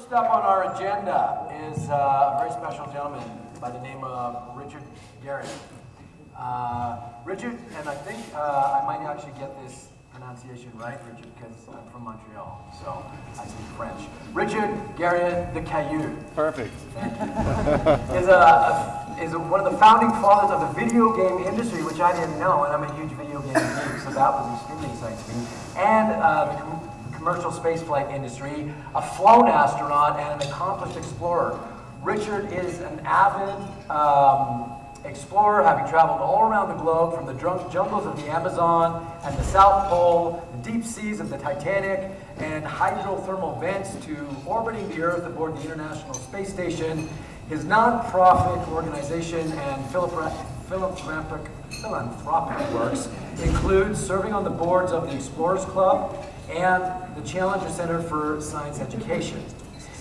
First up on our agenda is a very special gentleman by the name of Richard Garriott. Richard, and I think I might actually get this pronunciation right, Richard, because I'm from Montreal, so I speak French. Richard Garriott the Caillou. Perfect. Thank you. is one of the founding fathers of the video game industry, which I didn't know, and I'm a huge video game geek, so that was extremely exciting to me. And the commercial spaceflight industry, a flown astronaut, and an accomplished explorer. Richard is an avid explorer, having traveled all around the globe, from the jungles of the Amazon and the South Pole, the deep seas of the Titanic, and hydrothermal vents to orbiting the Earth aboard the International Space Station. His non-profit organization and philanthropic works include serving on the boards of the Explorers Club and the Challenger Center for Science Education.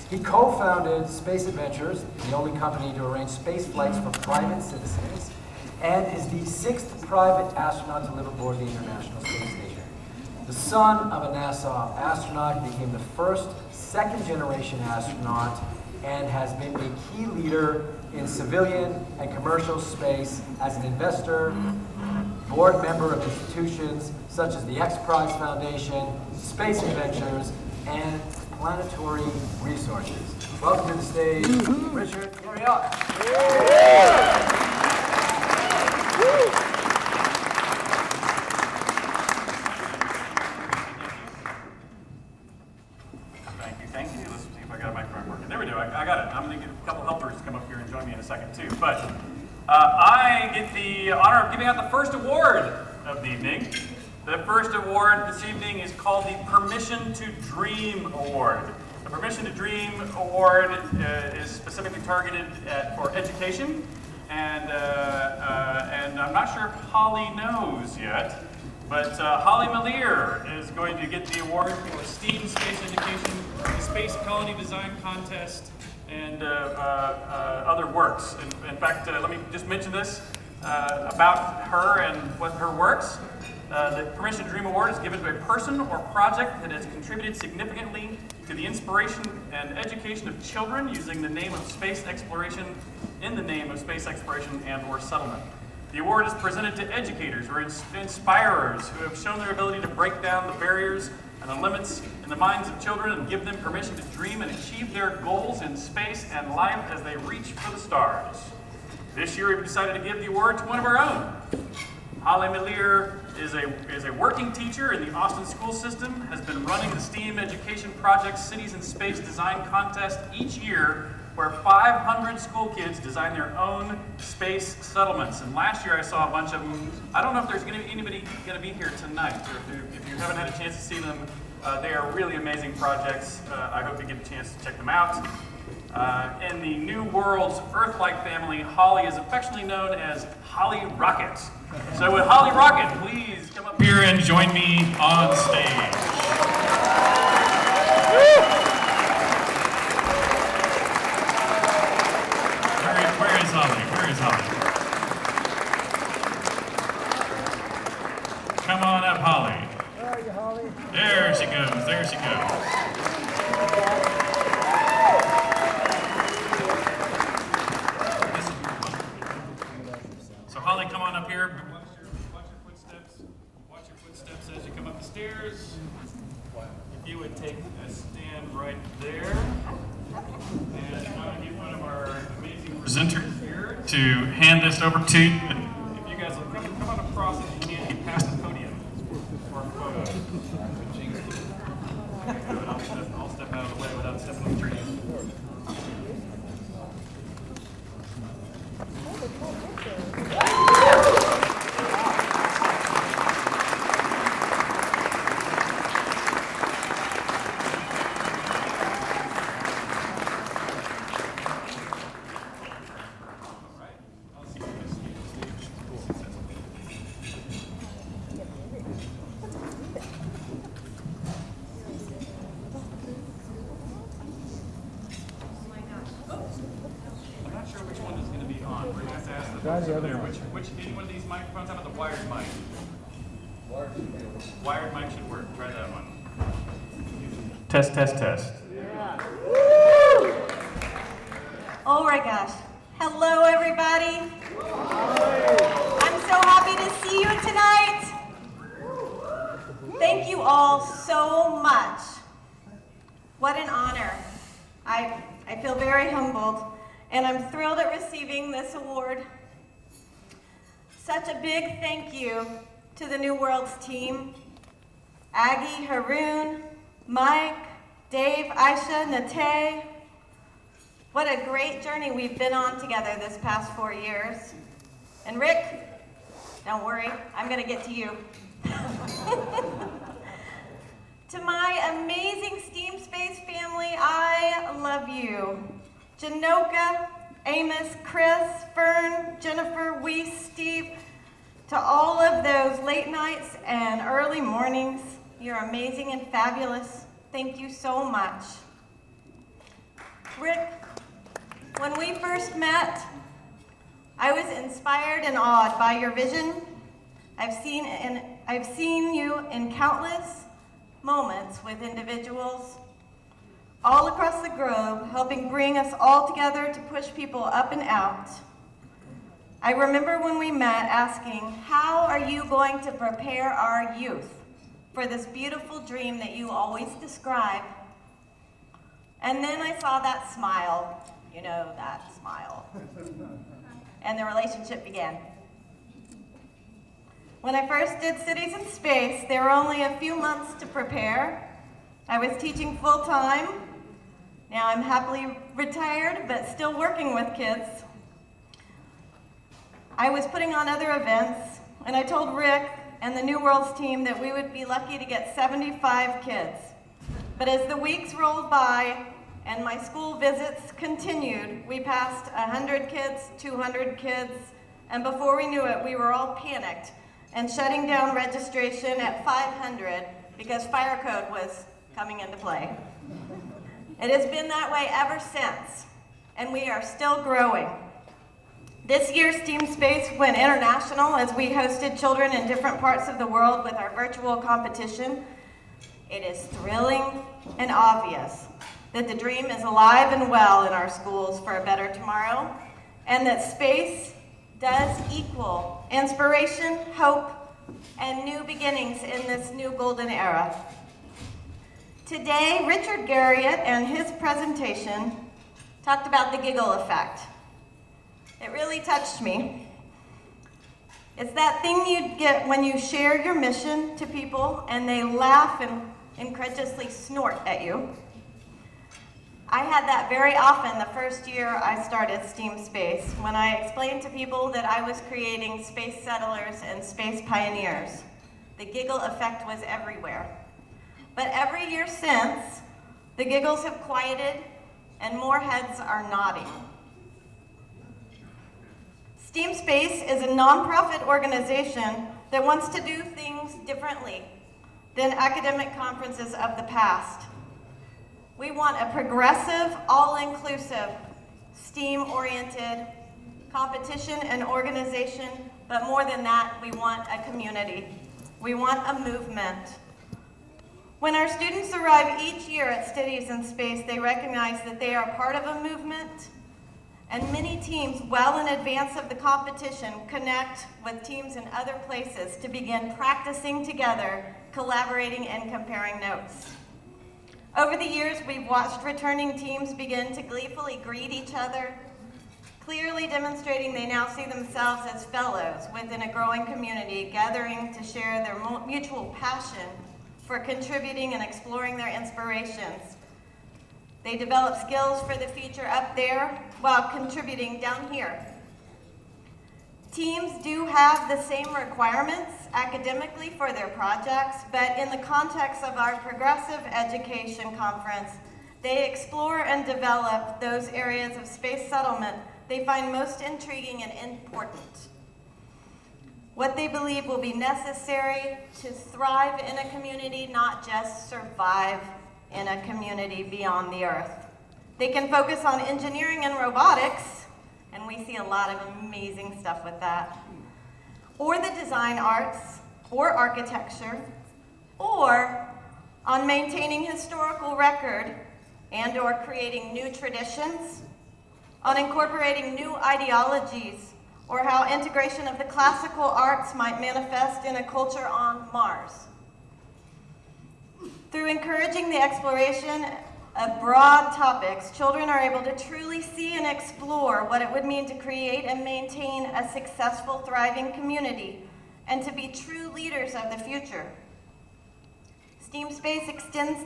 He co-founded Space Adventures, the only company to arrange space flights for private citizens, and is the 6th private astronaut to live aboard the International Space Station. The son of a NASA astronaut, he became the first second-generation astronaut and has been a key leader in civilian and commercial space as an investor, board member of institutions such as the X Prize Foundation, Space Adventures, and Planetary Resources. Welcome to the stage, Richard Garriott. Thank you. Let's see if I got a microphone working. There we go. I got it. I'm going to get a couple helpers to come up here and join me in a second too. But I get the honor of giving out the first award of the evening. The first award this evening is called the Permission to Dream Award. The Permission to Dream Award is specifically targeted for education, and I'm not sure if Holly knows yet, but Holly Melear is going to get the award for STEAMSPACE education, the Space Colony Design Contest, and other works. In fact, let me just mention this about her and what her works. The Permission to Dream Award is given to a person or project that has contributed significantly to the inspiration and education of children using the name of space exploration, in the name of space exploration and/or settlement. The award is presented to educators or inspirers who have shown their ability to break down the barriers and the limits in the minds of children and give them permission to dream and achieve their goals in space and life as they reach for the stars. This year we've decided to give the award to one of our own. Holly Melear is a working teacher in the Austin school system, has been running the STEAM Education Project Cities in Space Design Contest each year, where 500 school kids design their own space settlements. And last year I saw a bunch of them. I don't know if there's anybody going to be here tonight, or if you haven't had a chance to see them. They are really amazing projects. I hope you get a chance to check them out. In the New World's Earthlight family, Holly is affectionately known as Holly Rocket. So would Holly Rocket please come up here and join me on stage? Where is Holly? Where is Holly? Come on up, Holly. Where are you, Holly? There she goes. There she goes. So Holly, come on up here. Watch your footsteps. Watch your footsteps as you come up the stairs. If you would take a stand right there. And I'm going to get one of our amazing presenters here to hand this over to you. If you guys will come on across as you can, past the podium for a photo. I'll step out of the way without stepping on the trees. Which one of these microphones? How about the wired mic? Wired mic should work. Try that one. Test, test, test. Yeah. Oh my gosh. Hello, everybody. I'm so happy to see you tonight. Thank you all so much. What an honor. I feel very humbled, and I'm thrilled at receiving this award. Such a big thank you to the New Worlds team. Aggie, Haroon, Mike, Dave, Aisha, Nate. What a great journey we've been on together this past 4 years. And Rick, don't worry, I'm gonna get to you. To my amazing STEAMSPACE family, I love you. Janoka, Amos, Chris, Fern, Jennifer, Weiss, Steve, to all of those late nights and early mornings, you're amazing and fabulous. Thank you so much. Rick, when we first met, I was inspired and awed by your vision. I've seen you in countless moments with individuals all across the globe, helping bring us all together to push people up and out. I remember when we met asking, how are you going to prepare our youth for this beautiful dream that you always describe? And then I saw that smile, you know, that smile. And the relationship began. When I first did Cities in Space, there were only a few months to prepare. I was teaching full-time. Now I'm happily retired, but still working with kids. I was putting on other events, and I told Rick and the New Worlds team that we would be lucky to get 75 kids. But as the weeks rolled by and my school visits continued, we passed 100 kids, 200 kids, and before we knew it, we were all panicked and shutting down registration at 500 because fire code was coming into play. It has been that way ever since, and we are still growing. This year, STEAMSPACE went international as we hosted children in different parts of the world with our virtual competition. It is thrilling and obvious that the dream is alive and well in our schools for a better tomorrow, and that space does equal inspiration, hope, and new beginnings in this new golden era. Today, Richard Garriott and his presentation talked about the giggle effect. It really touched me. It's that thing you get when you share your mission to people and they laugh and incredulously snort at you. I had that very often the first year I started STEAMSPACE, when I explained to people that I was creating space settlers and space pioneers. The giggle effect was everywhere. But every year since, the giggles have quieted and more heads are nodding. STEAMSPACE is a nonprofit organization that wants to do things differently than academic conferences of the past. We want a progressive, all-inclusive, STEAM-oriented competition and organization, but more than that, we want a community. We want a movement. When our students arrive each year at Cities in Space, they recognize that they are part of a movement, and many teams, well in advance of the competition, connect with teams in other places to begin practicing together, collaborating, and comparing notes. Over the years, we've watched returning teams begin to gleefully greet each other, clearly demonstrating they now see themselves as fellows within a growing community, gathering to share their mutual passion for contributing and exploring their inspirations. They develop skills for the future up there while contributing down here. Teams do have the same requirements academically for their projects, but in the context of our Progressive Education Conference, they explore and develop those areas of space settlement they find most intriguing and important. What they believe will be necessary to thrive in a community, not just survive in a community beyond the Earth. They can focus on engineering and robotics, and we see a lot of amazing stuff with that, or the design arts, or architecture, or on maintaining historical record and or creating new traditions, on incorporating new ideologies or how integration of the classical arts might manifest in a culture on Mars. Through encouraging the exploration of broad topics, children are able to truly see and explore what it would mean to create and maintain a successful, thriving community and to be true leaders of the future. STEAMSPACE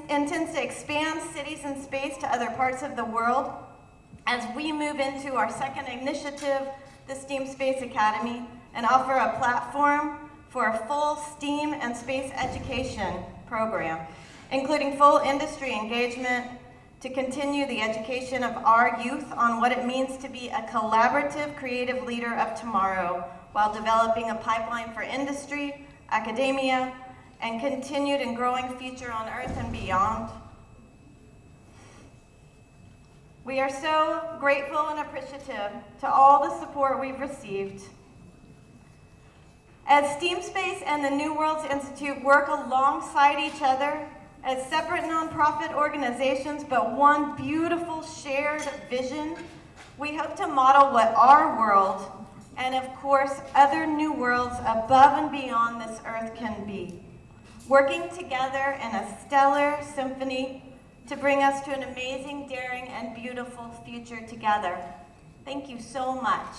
intends to expand cities in space to other parts of the world as we move into our second initiative, the STEAMSPACE Academy, and offer a platform for a full STEAM and space education program, including full industry engagement to continue the education of our youth on what it means to be a collaborative, creative leader of tomorrow while developing a pipeline for industry, academia, and continued and growing future on Earth and beyond. We are so grateful and appreciative to all the support we've received. As STEAMSPACE and the New Worlds Institute work alongside each other as separate nonprofit organizations, but one beautiful shared vision, we hope to model what our world, and of course other new worlds above and beyond this Earth can be, working together in a stellar symphony to bring us to an amazing, daring, and beautiful future together. Thank you so much.